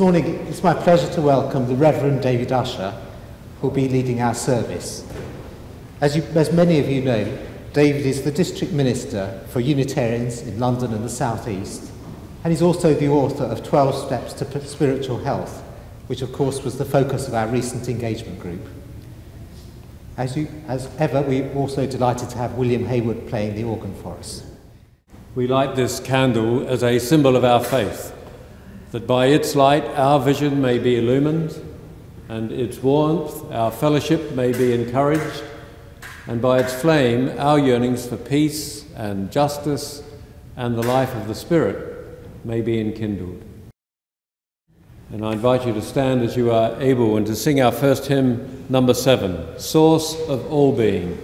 morning it's my pleasure to welcome the Reverend David Usher, who will be leading our service. As many of you know, David is the District Minister for Unitarians in London and the South East, and he's also the author of 12 Steps to Spiritual Health, which of course was the focus of our recent engagement group. As ever, we're also delighted to have William Hayward playing the organ for us. We light this candle as a symbol of our faith, that by its light our vision may be illumined, and its warmth our fellowship may be encouraged, and by its flame our yearnings for peace and justice and the life of the Spirit may be enkindled. And I invite you to stand as you are able and to sing our first hymn, number 7, Source of All Being.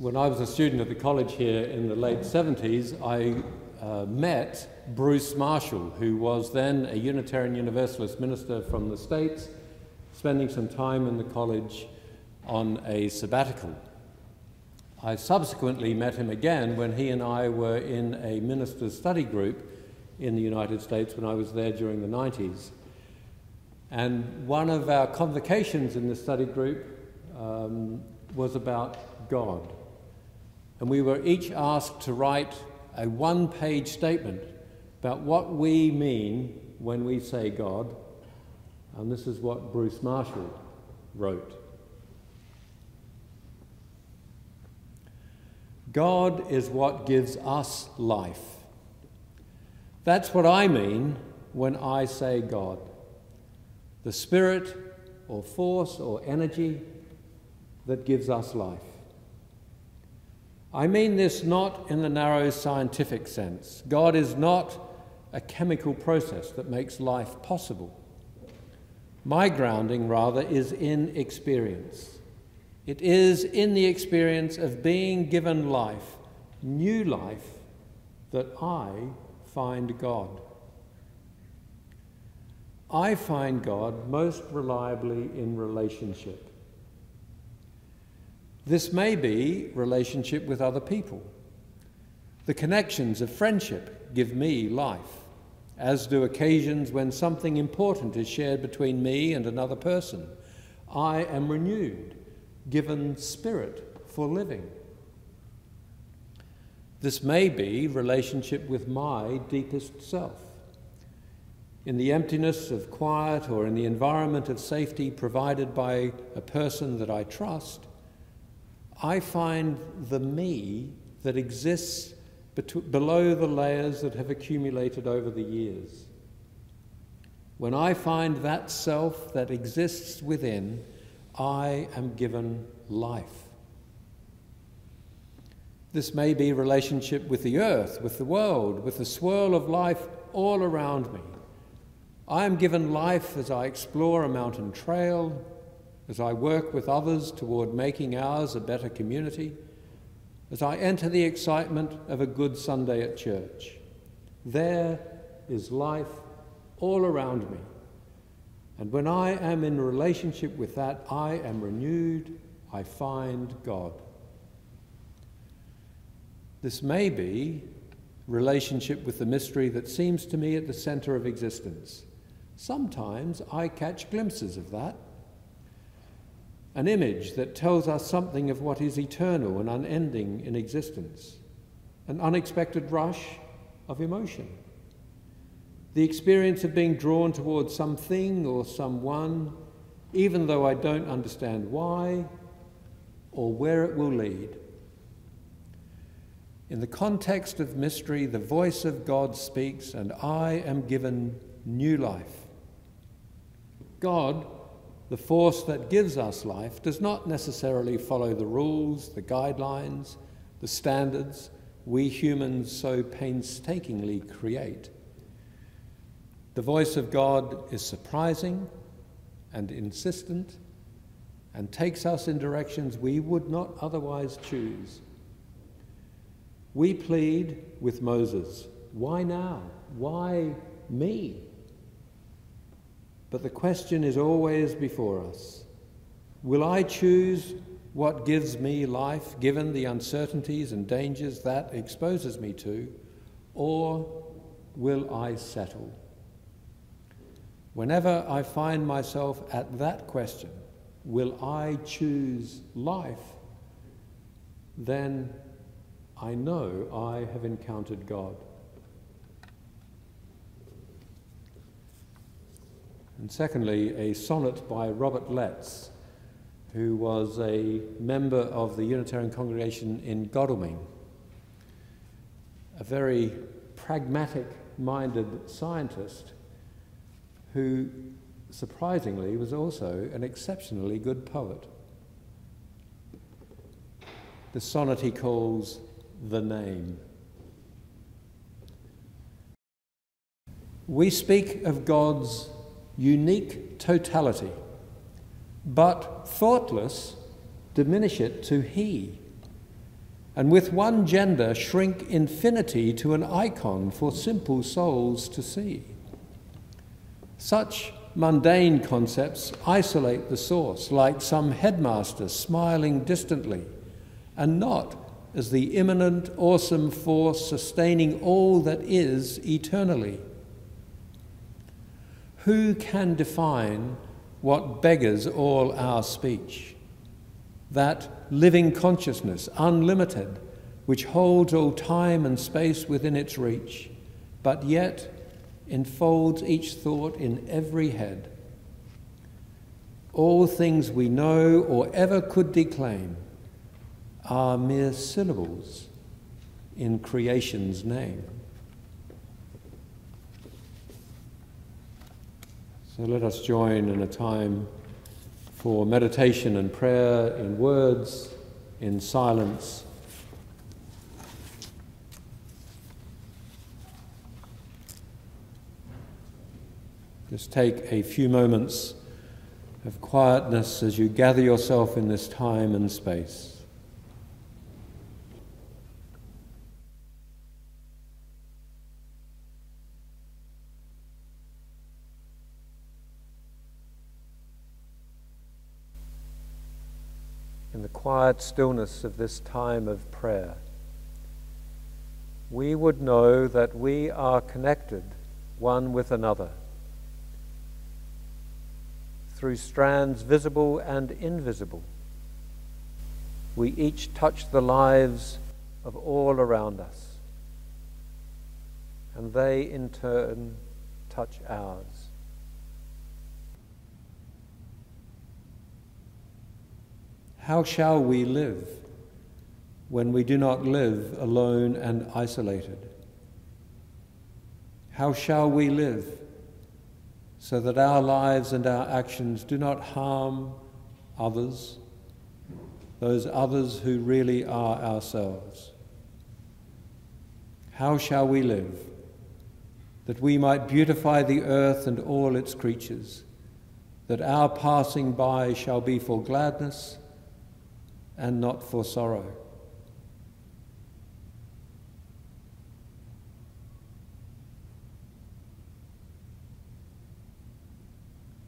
When I was a student at the college here in the late 70s, I met Bruce Marshall, who was then a Unitarian Universalist minister from the States, spending some time in the college on a sabbatical. I subsequently met him again when he and I were in a minister's study group in the United States when I was there during the 90s. And one of our convocations in the study group was about God. And we were each asked to write a one-page statement about what we mean when we say God. And this is what Bruce Marshall wrote. God is what gives us life. That's what I mean when I say God. The spirit or force or energy that gives us life. I mean this not in the narrow scientific sense. God is not a chemical process that makes life possible. My grounding, rather, is in experience. It is in the experience of being given life, new life, that I find God. I find God most reliably in relationship. This may be relationship with other people. The connections of friendship give me life, as do occasions when something important is shared between me and another person. I am renewed, given spirit for living. This may be relationship with my deepest self. In the emptiness of quiet or in the environment of safety provided by a person that I trust, I find the me that exists below the layers that have accumulated over the years. When I find that self that exists within, I am given life. This may be relationship with the earth, with the world, with the swirl of life all around me. I am given life as I explore a mountain trail, as I work with others toward making ours a better community, as I enter the excitement of a good Sunday at church. There is life all around me. And when I am in relationship with that, I am renewed, I find God. This may be relationship with the mystery that seems to me at the center of existence. Sometimes I catch glimpses of that. An image that tells us something of what is eternal and unending in existence. An unexpected rush of emotion. The experience of being drawn towards something or someone, even though I don't understand why or where it will lead. In the context of mystery, the voice of God speaks, and I am given new life. God, the force that gives us life, does not necessarily follow the rules, the guidelines, the standards we humans so painstakingly create. The voice of God is surprising and insistent and takes us in directions we would not otherwise choose. We plead with Moses, "Why now? Why me?" But the question is always before us. Will I choose what gives me life, given the uncertainties and dangers that exposes me to, or will I settle? Whenever I find myself at that question, will I choose life, then I know I have encountered God. And secondly, a sonnet by Robert Letts, who was a member of the Unitarian congregation in Godalming, a very pragmatic-minded scientist who, surprisingly, was also an exceptionally good poet. The sonnet he calls "The Name." We speak of God's unique totality, but thoughtless diminish it to he, and with one gender shrink infinity to an icon for simple souls to see. Such mundane concepts isolate the source like some headmaster smiling distantly, and not as the immanent, awesome force sustaining all that is eternally. Who can define what beggars all our speech? That living consciousness, unlimited, which holds all time and space within its reach, but yet enfolds each thought in every head. All things we know or ever could declaim are mere syllables in creation's name. So let us join in a time for meditation and prayer in words, in silence. Just take a few moments of quietness as you gather yourself in this time and space. In the quiet stillness of this time of prayer, we would know that we are connected one with another through strands visible and invisible. We each touch the lives of all around us, and they in turn touch ours. How shall we live when we do not live alone and isolated? How shall we live so that our lives and our actions do not harm others, those others who really are ourselves? How shall we live that we might beautify the earth and all its creatures, that our passing by shall be for gladness and not for sorrow?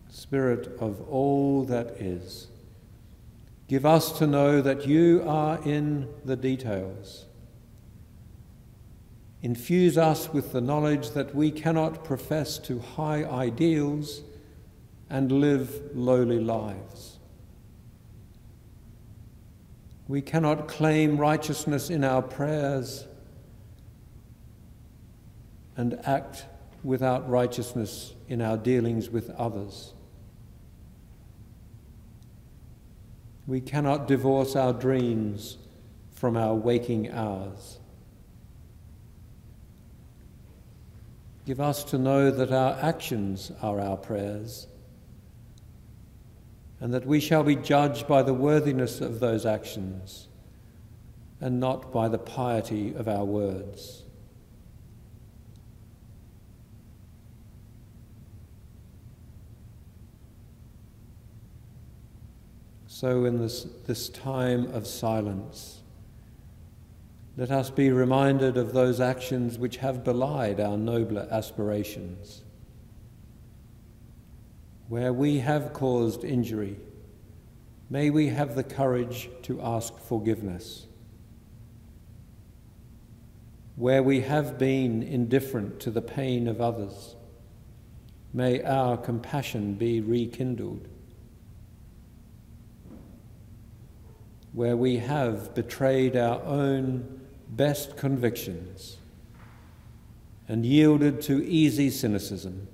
Spirit of all that is, give us to know that you are in the details. Infuse us with the knowledge that we cannot profess to high ideals and live lowly lives. We cannot claim righteousness in our prayers and act without righteousness in our dealings with others. We cannot divorce our dreams from our waking hours. Give us to know that our actions are our prayers, and that we shall be judged by the worthiness of those actions and not by the piety of our words. So in this time of silence, let us be reminded of those actions which have belied our nobler aspirations. Where we have caused injury, may we have the courage to ask forgiveness. Where we have been indifferent to the pain of others, may our compassion be rekindled. Where we have betrayed our own best convictions and yielded to easy cynicism,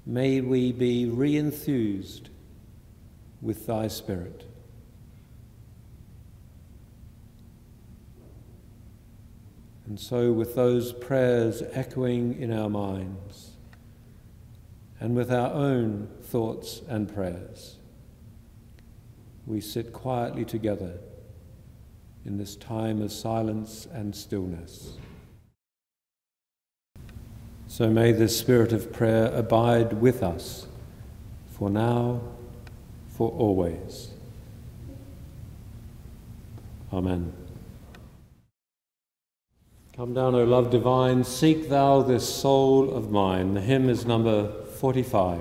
may we be re-enthused with thy Spirit. And so with those prayers echoing in our minds, and with our own thoughts and prayers, we sit quietly together in this time of silence and stillness. So may this spirit of prayer abide with us, for now, for always. Amen. Come down, O love divine, seek thou this soul of mine. The hymn is number 45.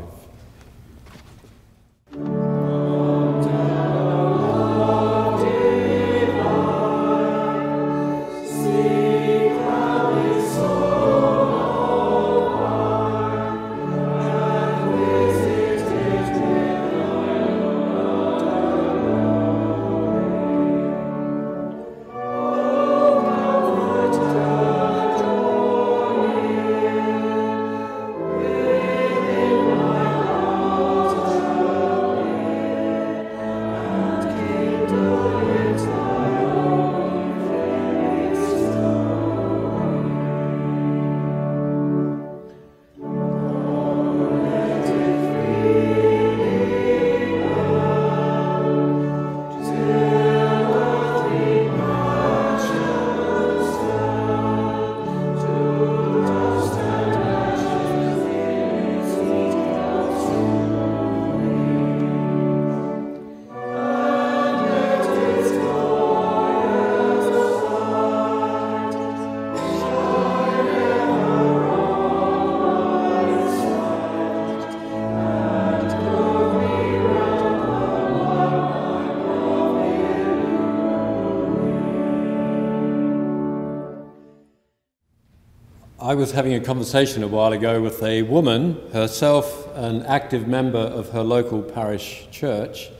I was having a conversation a while ago with a woman, herself an active member of her local parish church,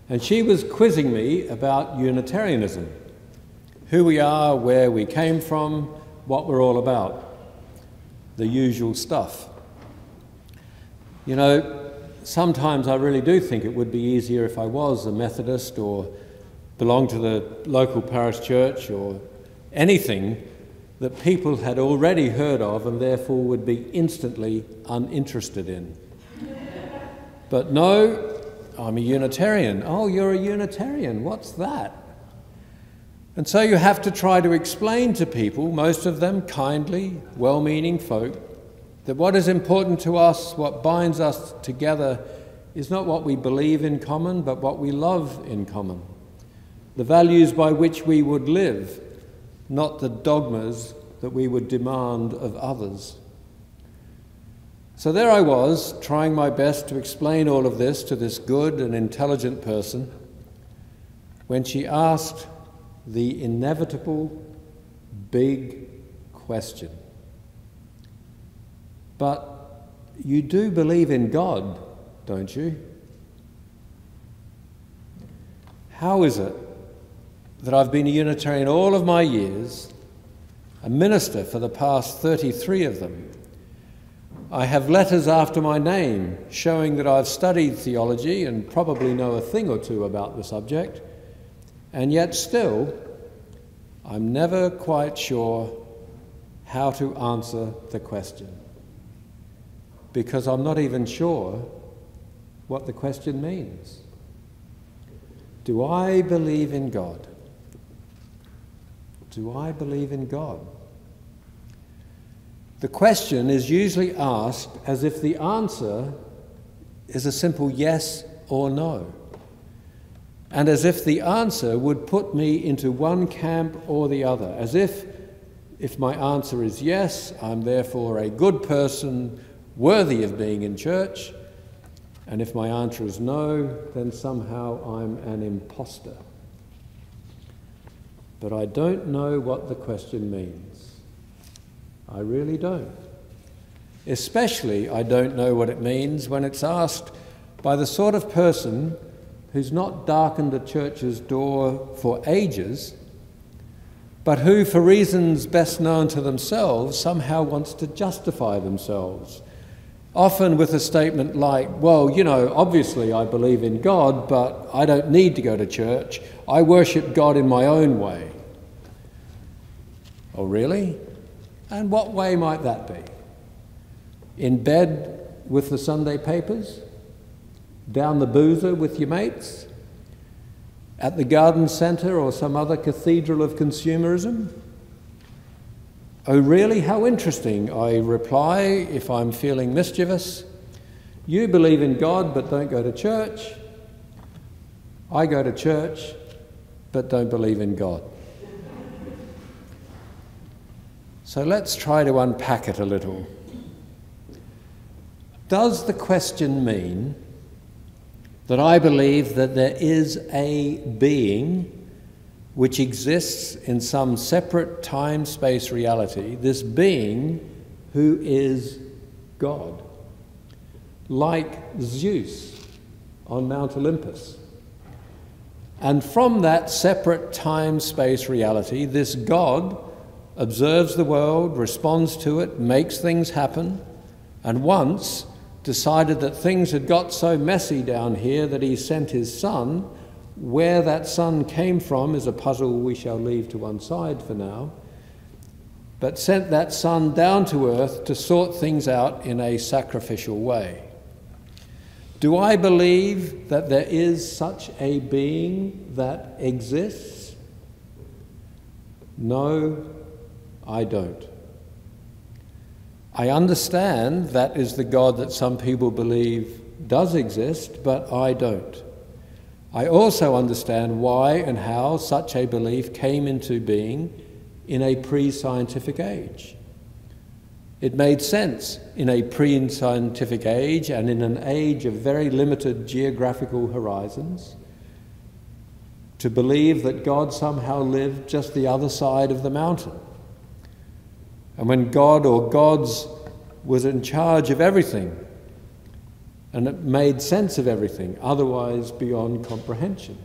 and she was quizzing me about Unitarianism, who we are, where we came from, what we're all about, the usual stuff. You know, sometimes I really do think it would be easier if I was a Methodist or belonged to the local parish church or anything that people had already heard of and therefore would be instantly uninterested in. But no, I'm a Unitarian. Oh, you're a Unitarian, what's that? And so you have to try to explain to people, most of them kindly, well-meaning folk, that what is important to us, what binds us together, is not what we believe in common, but what we love in common. The values by which we would live, not the dogmas that we would demand of others. So there I was, trying my best to explain all of this to this good and intelligent person, when she asked the inevitable big question. But you do believe in God, don't you? How is it that I've been a Unitarian all of my years, a minister for the past 33 of them? I have letters after my name showing that I've studied theology and probably know a thing or two about the subject, and yet still I'm never quite sure how to answer the question, because I'm not even sure what the question means. Do I believe in God? Do I believe in God? The question is usually asked as if the answer is a simple yes or no, and as if the answer would put me into one camp or the other, as if my answer is yes, I'm therefore a good person worthy of being in church, and if my answer is no, then somehow I'm an imposter. But I don't know what the question means. I really don't. Especially I don't know what it means when it's asked by the sort of person who's not darkened a church's door for ages, but who, for reasons best known to themselves, somehow wants to justify themselves. Often with a statement like, well, you know, obviously I believe in God, but I don't need to go to church. I worship God in my own way. Oh, really? And what way might that be? In bed with the Sunday papers? Down the boozer with your mates? At the garden centre or some other cathedral of consumerism? Oh, really? How interesting, I reply if I'm feeling mischievous. You believe in God but don't go to church. I go to church but don't believe in God. So let's try to unpack it a little. Does the question mean that I believe that there is a being which exists in some separate time-space reality, this being who is God, like Zeus on Mount Olympus? And from that separate time-space reality, this God observes the world, responds to it, makes things happen, and once decided that things had got so messy down here that he sent his son. Where that son came from is a puzzle we shall leave to one side for now, but sent that son down to earth to sort things out in a sacrificial way. Do I believe that there is such a being that exists? No, I don't. I understand that is the God that some people believe does exist, but I don't. I also understand why and how such a belief came into being in a pre-scientific age. It made sense in a pre-scientific age and in an age of very limited geographical horizons to believe that God somehow lived just the other side of the mountain. And when God or gods was in charge of everything, and it made sense of everything, otherwise beyond comprehension.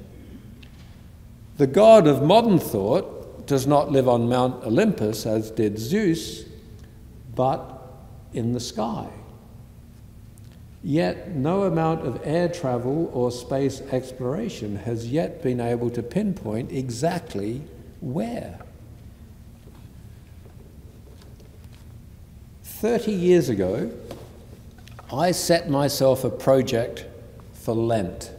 The God of modern thought does not live on Mount Olympus as did Zeus, but in the sky. Yet no amount of air travel or space exploration has yet been able to pinpoint exactly where. 30 years ago, I set myself a project for Lent.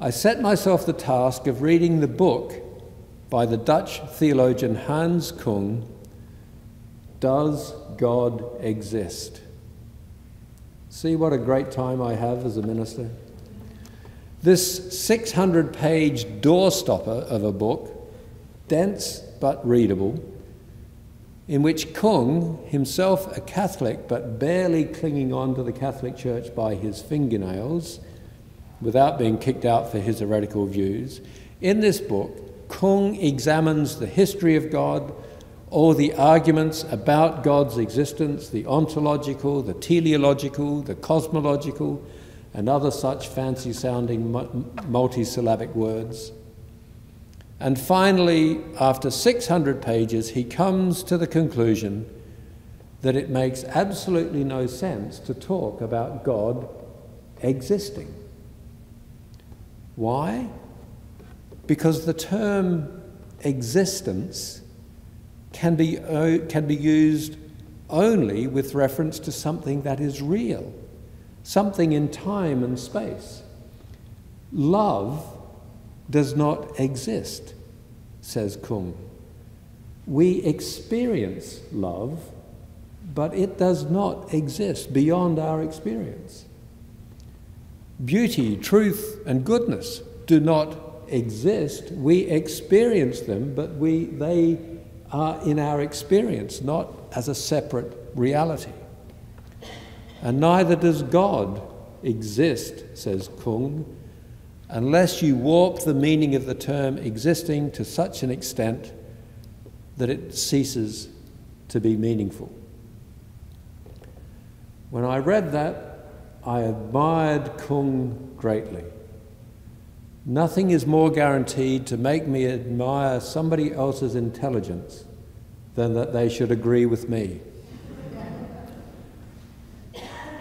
I set myself the task of reading the book by the Dutch theologian Hans Kung, Does God Exist? See what a great time I have as a minister? This 600-page doorstopper of a book, dense but readable, in which Kung, himself a Catholic but barely clinging on to the Catholic Church by his fingernails, without being kicked out for his heretical views, in this book, Kung examines the history of God, all the arguments about God's existence, the ontological, the teleological, the cosmological, and other such fancy-sounding multisyllabic words. And finally, after 600 pages, he comes to the conclusion that it makes absolutely no sense to talk about God existing. Why? Because the term existence can be used only with reference to something that is real, something in time and space. Love does not exist, says Kung. We experience love, but it does not exist beyond our experience. Beauty, truth, and goodness do not exist. We experience them, but they are in our experience, not as a separate reality. And neither does God exist, says Kung, unless you warp the meaning of the term existing to such an extent that it ceases to be meaningful. When I read that, I admired Kung greatly. Nothing is more guaranteed to make me admire somebody else's intelligence than that they should agree with me.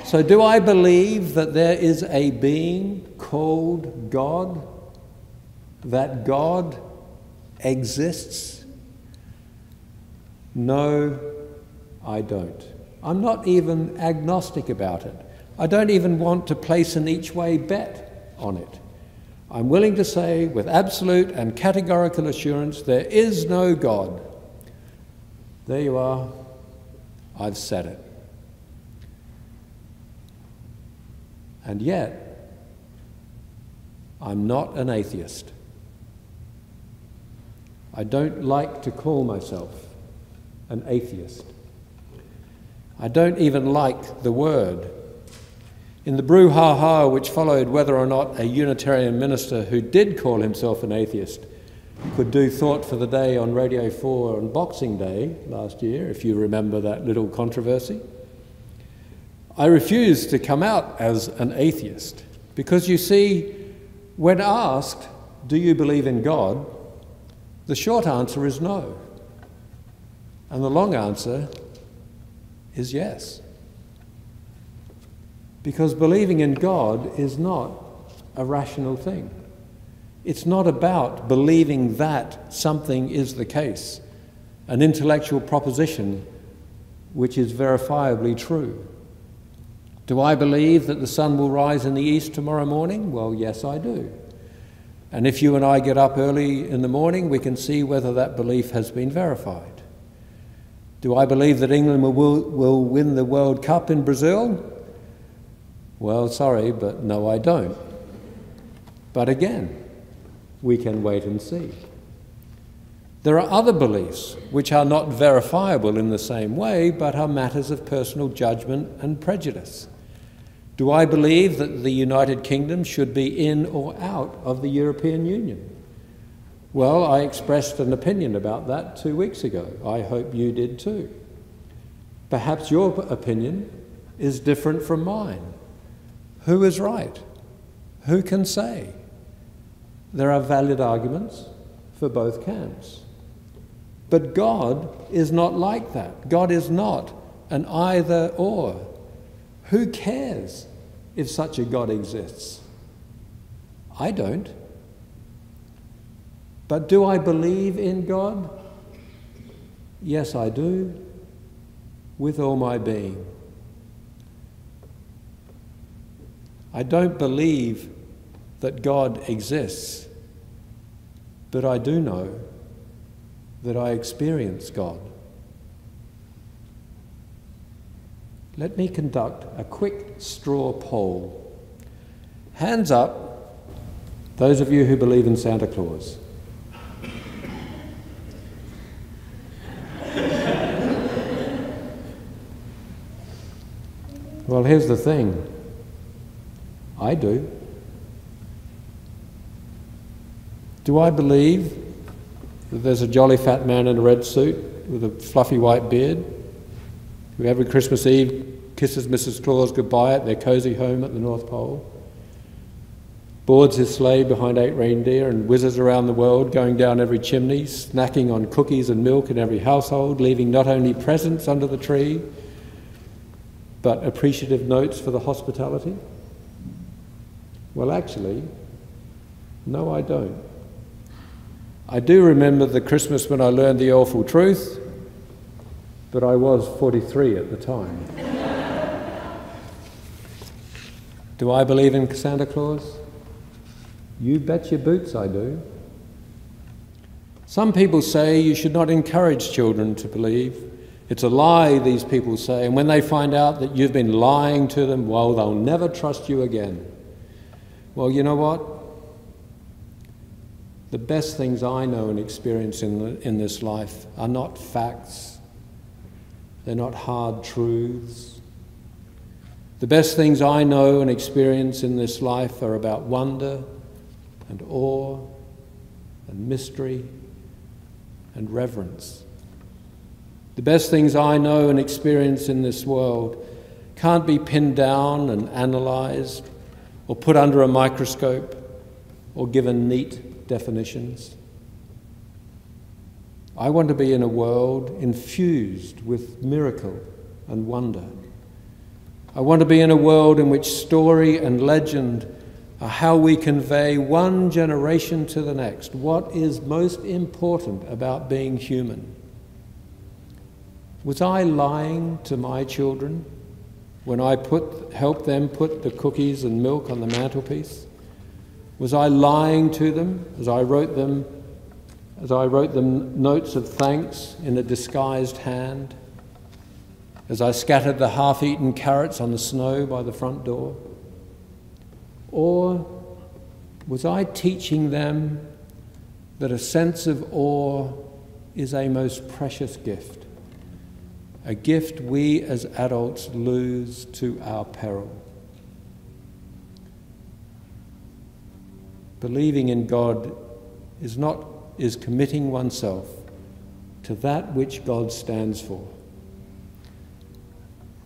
So do I believe that there is a being called God? That God exists? No, I don't. I'm not even agnostic about it. I don't even want to place an each-way bet on it. I'm willing to say with absolute and categorical assurance, there is no God. There you are. I've said it. And yet, I'm not an atheist. I don't like to call myself an atheist. I don't even like the word. In the brouhaha which followed whether or not a Unitarian minister who did call himself an atheist could do Thought for the Day on Radio 4 on Boxing Day last year, if you remember that little controversy, I refused to come out as an atheist because, you see, when asked, do you believe in God, the short answer is no. And the long answer is yes. Because believing in God is not a rational thing. It's not about believing that something is the case, an intellectual proposition which is verifiably true. Do I believe that the sun will rise in the east tomorrow morning? Well, yes, I do. And if you and I get up early in the morning, we can see whether that belief has been verified. Do I believe that England will win the World Cup in Brazil? Well, sorry, but no, I don't. But again, we can wait and see. There are other beliefs which are not verifiable in the same way, but are matters of personal judgment and prejudice. Do I believe that the United Kingdom should be in or out of the European Union? Well, I expressed an opinion about that 2 weeks ago. I hope you did too. Perhaps your opinion is different from mine. Who is right? Who can say? There are valid arguments for both camps. But God is not like that. God is not an either-or. Who cares if such a God exists? I don't. But do I believe in God? Yes, I do, with all my being. I don't believe that God exists, but I do know that I experience God. Let me conduct a quick straw poll. Hands up, those of you who believe in Santa Claus. Well, here's the thing. I do. Do I believe that there's a jolly fat man in a red suit with a fluffy white beard, who every Christmas Eve kisses Mrs. Claus goodbye at their cosy home at the North Pole, boards his sleigh behind 8 reindeer and whizzes around the world, going down every chimney, snacking on cookies and milk in every household, leaving not only presents under the tree, but appreciative notes for the hospitality? Well, actually, no, I don't. I do remember the Christmas when I learned the awful truth, but I was 43 at the time. Do I believe in Santa Claus? You bet your boots I do. Some people say you should not encourage children to believe. It's a lie, these people say, and when they find out that you've been lying to them, well, they'll never trust you again. Well, you know what? The best things I know and experience in this life are not facts. They're not hard truths. The best things I know and experience in this life are about wonder and awe and mystery and reverence. The best things I know and experience in this world can't be pinned down and analysed or put under a microscope or given neat definitions. I want to be in a world infused with miracle and wonder. I want to be in a world in which story and legend are how we convey one generation to the next what is most important about being human. Was I lying to my children when I helped them put the cookies and milk on the mantelpiece? Was I lying to them as I wrote them notes of thanks in a disguised hand, as I scattered the half-eaten carrots on the snow by the front door? Or was I teaching them that a sense of awe is a most precious gift, a gift we as adults lose to our peril? Believing in God is committing oneself to that which God stands for.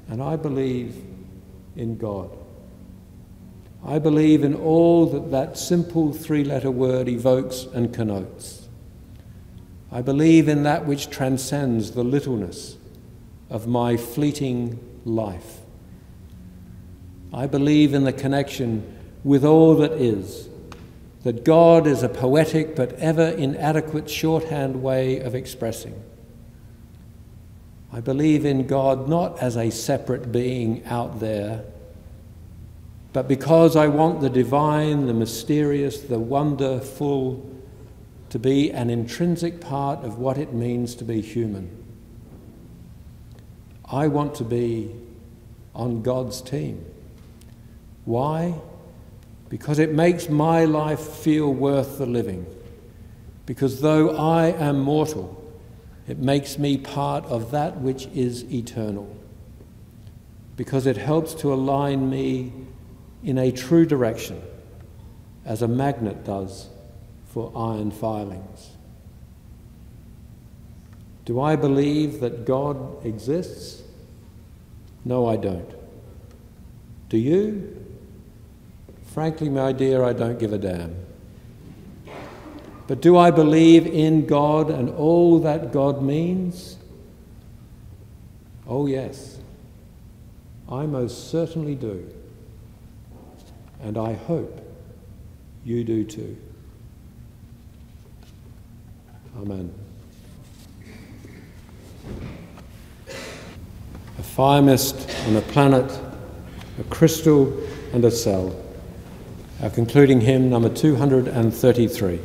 And I believe in God. I believe in all that simple 3-letter word evokes and connotes. I believe in that which transcends the littleness of my fleeting life. I believe in the connection with all that is, that God is a poetic but ever inadequate shorthand way of expressing. I believe in God not as a separate being out there, but because I want the divine, the mysterious, the wonderful to be an intrinsic part of what it means to be human. I want to be on God's team. Why? Because it makes my life feel worth the living. Because though I am mortal, it makes me part of that which is eternal. Because it helps to align me in a true direction, as a magnet does for iron filings. Do I believe that God exists? No, I don't. Do you? Frankly, my dear, I don't give a damn. But do I believe in God and all that God means? Oh, yes. I most certainly do. And I hope you do too. Amen. A fire mist on a planet, a crystal and a cell. Our concluding hymn, number 233.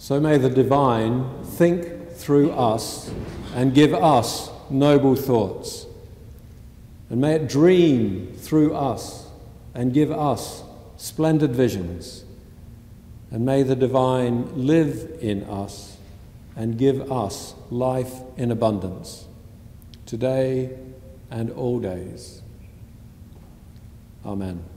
So may the divine think through us and give us noble thoughts. And may it dream through us and give us splendid visions. And may the divine live in us and give us life in abundance, today and all days. Amen.